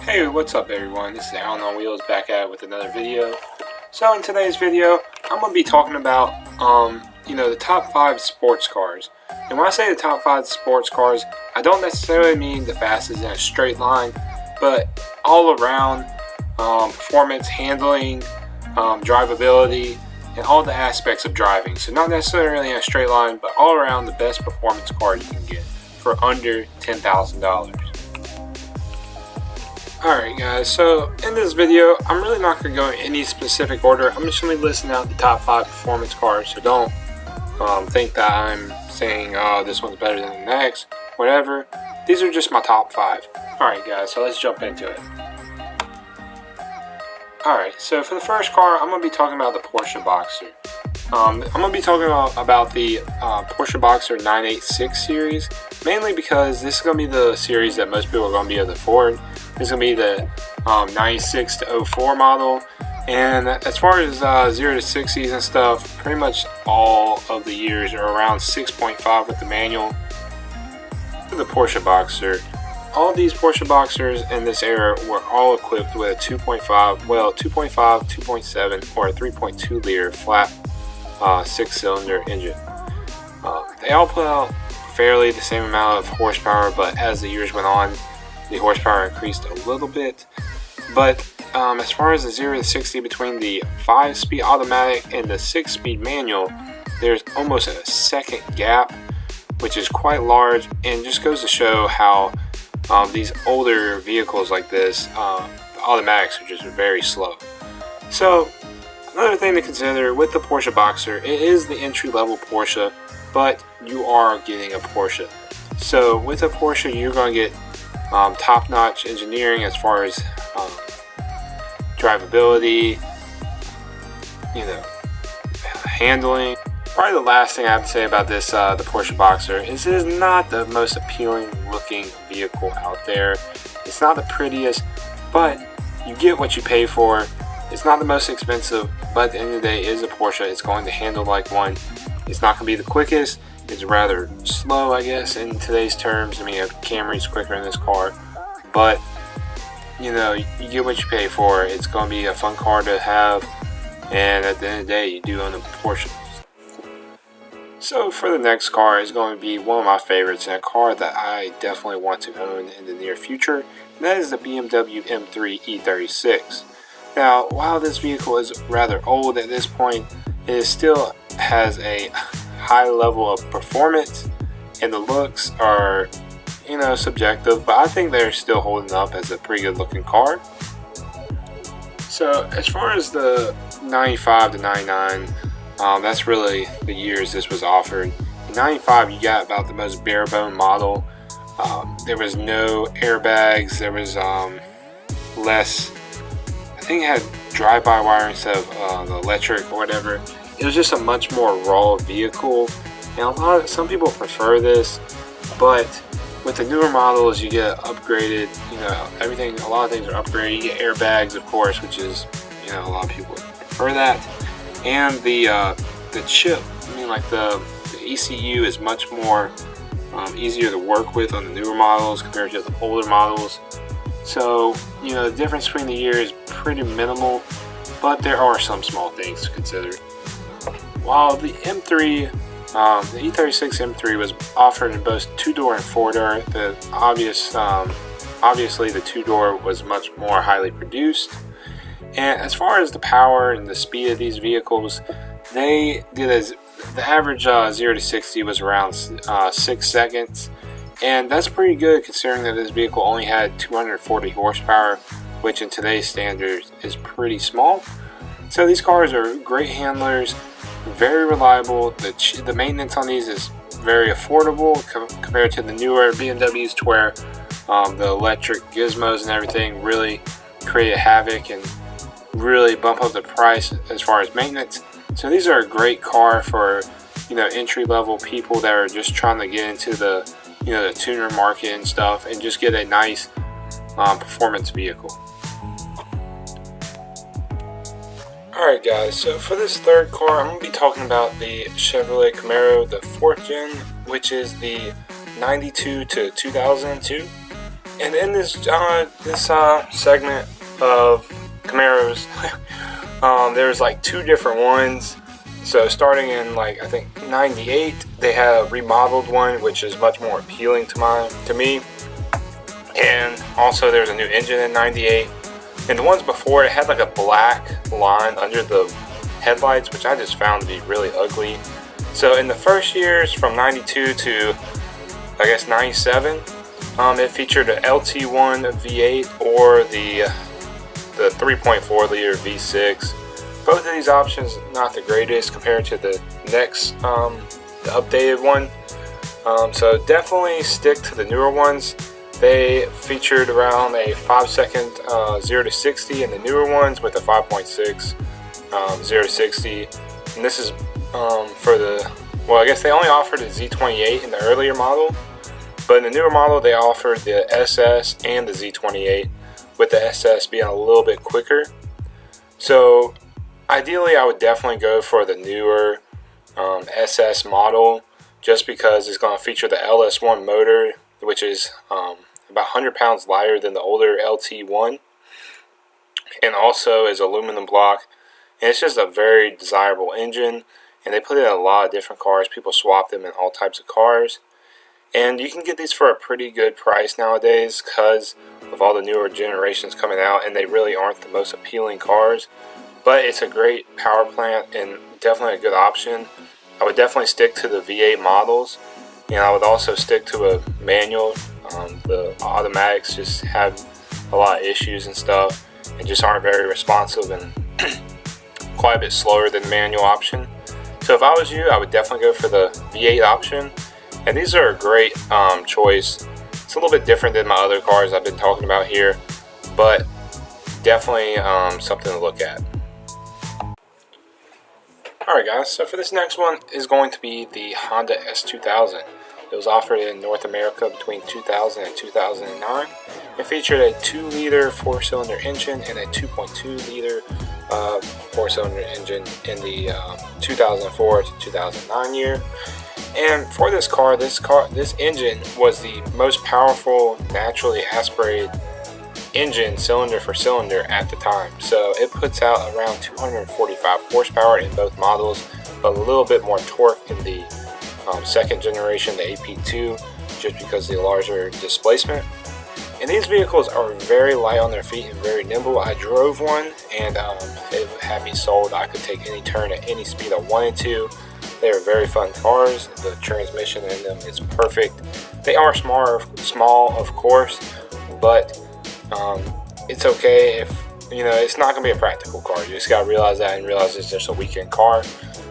Hey, what's up everyone? This is Alan on Wheels back at it with another video. So in today's video, I'm going to be talking about, the top 5 sports cars. And when I say the top 5 sports cars, I don't necessarily mean the fastest in a straight line, but all around performance, handling, drivability, and all the aspects of driving. So not necessarily in a straight line, but all around the best performance car you can get for under $10,000. Alright guys, so in this video, I'm really not going to go in any specific order. I'm just going to be listing out the top 5 performance cars, so don't think that I'm saying, oh, this one's better than the next, whatever. These are just my top 5. Alright guys, so let's jump into it. Alright, so for the first car, I'm going to be talking about the Porsche Boxster. I'm going to be talking about the Porsche Boxster 986 series, mainly because this is going to be the series that most people are going to be able to afford. This is going to be the 96 to 04 model, and as far as 0 to 60s and stuff, pretty much all of the years are around 6.5 with the manual. The Porsche Boxster, all these Porsche Boxsters in this era were all equipped with a 2.5, 2.7, or a 3.2 liter flat 6-cylinder engine. They all put out fairly the same amount of horsepower, but as the years went on, the horsepower increased a little bit. But as far as the 0 to 60 between the 5-speed automatic and the 6-speed manual, there's almost a second gap, which is quite large, and just goes to show how these older vehicles like this, the automatics are just very slow. So another thing to consider with the Porsche Boxster, it is the entry-level Porsche, but you are getting a Porsche. So with a Porsche, you're going to get top-notch engineering as far as drivability, handling. Probably the last thing I have to say about this, the Porsche Boxster, is it is not the most appealing looking vehicle out there. It's not the prettiest, but you get what you pay for. It's not the most expensive, but at the end of the day, it is a Porsche. It's going to handle like one. It's not going to be the quickest. It's rather slow, I guess, in today's terms. I mean, a Camry's quicker in this car, but you get what you pay for. It's going to be a fun car to have, and at the end of the day, you do own a Porsche. So for the next car is going to be one of my favorites, and a car that I definitely want to own in the near future, and that is the BMW M3 E36. Now, while this vehicle is rather old at this point, it still has a high level of performance, and the looks are, subjective, but I think they're still holding up as a pretty good looking car. So as far as the 95 to 99, that's really the years this was offered. In 95, you got about the most bare bone model. There was no airbags, there was less, I think it had drive-by-wire instead of the electric or whatever. It was just a much more raw vehicle, and some people prefer this, but with the newer models you get upgraded, everything, a lot of things are upgraded. You get airbags, of course, which is, a lot of people prefer that, and the chip, the ECU is much more easier to work with on the newer models compared to the older models. So, the difference between the years is pretty minimal, but there are some small things to consider. While the M3, the E36 M3 was offered in both 2-door and 4-door, obviously the 2-door was much more highly produced. And as far as the power and the speed of these vehicles, they did the average 0 to 60 was around 6 seconds. And that's pretty good considering that this vehicle only had 240 horsepower, which in today's standards is pretty small. So these cars are great handlers, very reliable. The maintenance on these is very affordable compared to the newer BMWs, to where the electric gizmos and everything really create havoc and really bump up the price as far as maintenance. So these are a great car for entry-level people that are just trying to get into the the tuner market and stuff, and just get a nice performance vehicle. Alright guys, so for this third car, I'm going to be talking about the Chevrolet Camaro, the 4th gen, which is the 92 to 2002. And in this segment of Camaros, there's like two different ones. So starting in like I think '98, they had a remodeled one, which is much more appealing to me. And also there's a new engine in '98. And the ones before, it had like a black line under the headlights, which I just found to be really ugly. So in the first years, from '92 to I guess '97, it featured an LT1 V8 or the 3.4 liter V6. Both of these options not the greatest compared to the next, the updated one. So definitely stick to the newer ones. They featured around a 5-second 0 to 60 in the newer ones with a 5.6 0 to 60. And this is for the, well, I guess they only offered the Z28 in the earlier model, but in the newer model they offered the SS and the Z28, with the SS being a little bit quicker. So ideally I would definitely go for the newer SS model, just because it's going to feature the LS1 motor, which is about 100 pounds lighter than the older LT1, and also is aluminum block, and it's just a very desirable engine, and they put it in a lot of different cars. People swap them in all types of cars, and you can get these for a pretty good price nowadays because of all the newer generations coming out, and they really aren't the most appealing cars, but it's a great power plant and definitely a good option. I would definitely stick to the V8 models, and I would also stick to a manual. The automatics just have a lot of issues and stuff, and just aren't very responsive and quite a bit slower than the manual option. So if I was you, I would definitely go for the V8 option, and these are a great choice. It's a little bit different than my other cars I've been talking about here, but definitely something to look at. Alright guys, so for this next one is going to be the Honda S2000. It was offered in North America between 2000 and 2009. It featured a 2-liter 4-cylinder engine and a 2.2-liter 4-cylinder engine in the 2004 to 2009 year. And for this engine was the most powerful naturally aspirated engine cylinder for cylinder at the time. So it puts out around 245 horsepower in both models, but a little bit more torque in the second generation, the AP2, just because of the larger displacement. And these vehicles are very light on their feet and very nimble. I drove one, and it had me sold. I could take any turn at any speed I wanted to. They are very fun cars. The transmission in them is perfect. They are small of course, but it's okay if, you know, it's not going to be a practical car. You just got to realize that, and realize it's just a weekend car.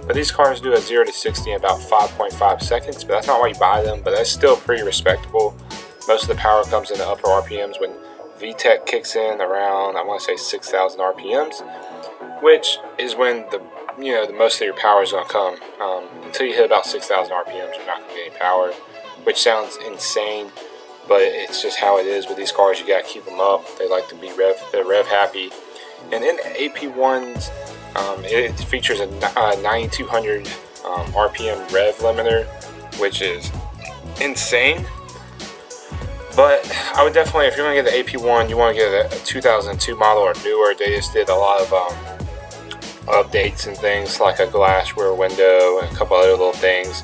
But these cars do a 0 to 60 in about 5.5 seconds, but that's not why you buy them, but that's still pretty respectable. Most of the power comes in the upper RPMs when VTEC kicks in around, I want to say 6,000 RPMs, which is when the most of your power is going to come. Until you hit about 6,000 RPMs, you're not going to get any power, which sounds insane, but it's just how it is with these cars. You got to keep them up. They like to be rev happy. And in the AP1s, it features a 9,200 RPM rev limiter, which is insane. But I would definitely, if you're going to get the AP1, you want to get a 2002 model or newer. They just did a lot of updates and things, like a glass rear window and a couple other little things.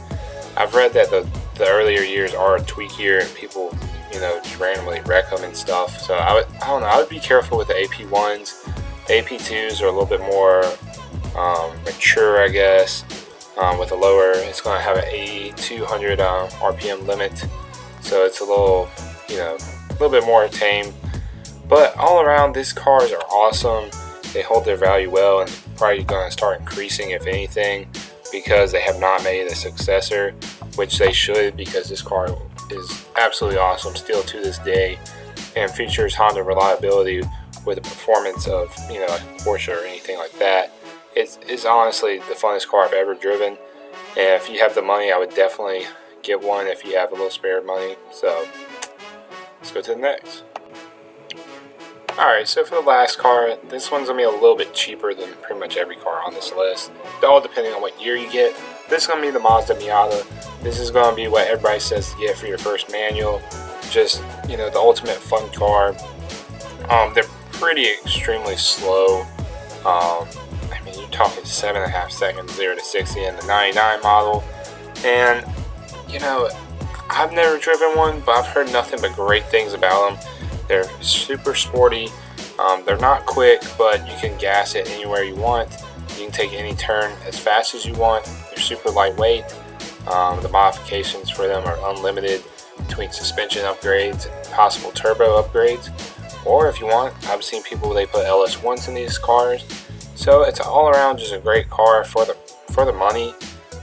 I've read that the earlier years are tweakier and people, just randomly wreck them and stuff. So I don't know, I would be careful with the AP1s. The AP2s are a little bit more mature, I guess, with a lower, it's going to have an 8,200 RPM limit. So it's a little bit more tame. But all around, these cars are awesome. They hold their value well, and probably going to start increasing, if anything, because they have not made a successor, which they should, because this car is absolutely awesome still to this day, and features Honda reliability with the performance of like Porsche or anything like that. It's honestly the funnest car I've ever driven, and if you have the money, I would definitely get one if you have a little spare money. So let's go to the next. Alright, so for the last car, this one's going to be a little bit cheaper than pretty much every car on this list, all depending on what year you get. This is going to be the Mazda Miata. This is going to be what everybody says to get for your first manual. just, you know, the ultimate fun car. They're pretty extremely slow. I mean, you're talking 7.5 seconds 0 to 60 in the 99 model. And, you know, I've never driven one, but I've heard nothing but great things about them. They're super sporty. They're not quick, but you can gas it anywhere you want. You can take any turn as fast as you want. They're super lightweight. The modifications for them are unlimited between suspension upgrades and possible turbo upgrades. Or if you want, I've seen people, they put LS1s in these cars. So it's all around just a great car for the money.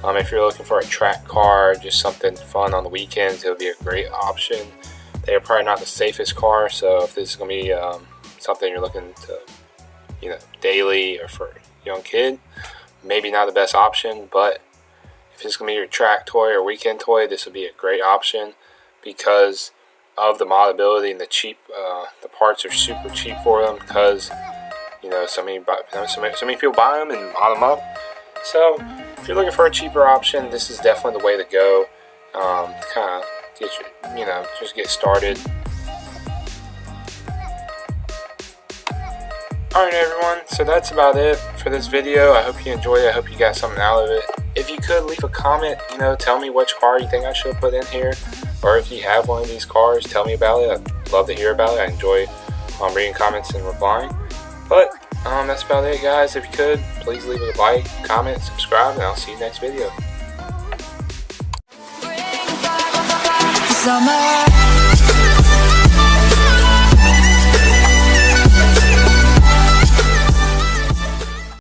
If you're looking for a track car, just something fun on the weekends, it would be a great option. They are probably not the safest car, so if this is going to be something you're looking to, you know, daily or for a young kid, maybe not the best option. But if it's going to be your track toy or weekend toy, this would be a great option because of the modability and the cheap. The parts are super cheap for them because, you know, so many people buy them and mod them up. So if you're looking for a cheaper option, this is definitely the way to go. To kind of get you, you know, just get started. Alright everyone, so that's about it for this video. I hope you enjoyed it. I hope you got something out of it. If you could leave a comment, you know, tell me which car you think I should put in here. Or if you have one of these cars, tell me about it. I'd love to hear about it. I enjoy reading comments and replying. But that's about it, guys. If you could, please leave a like, comment, subscribe, and I'll see you next video. Summer.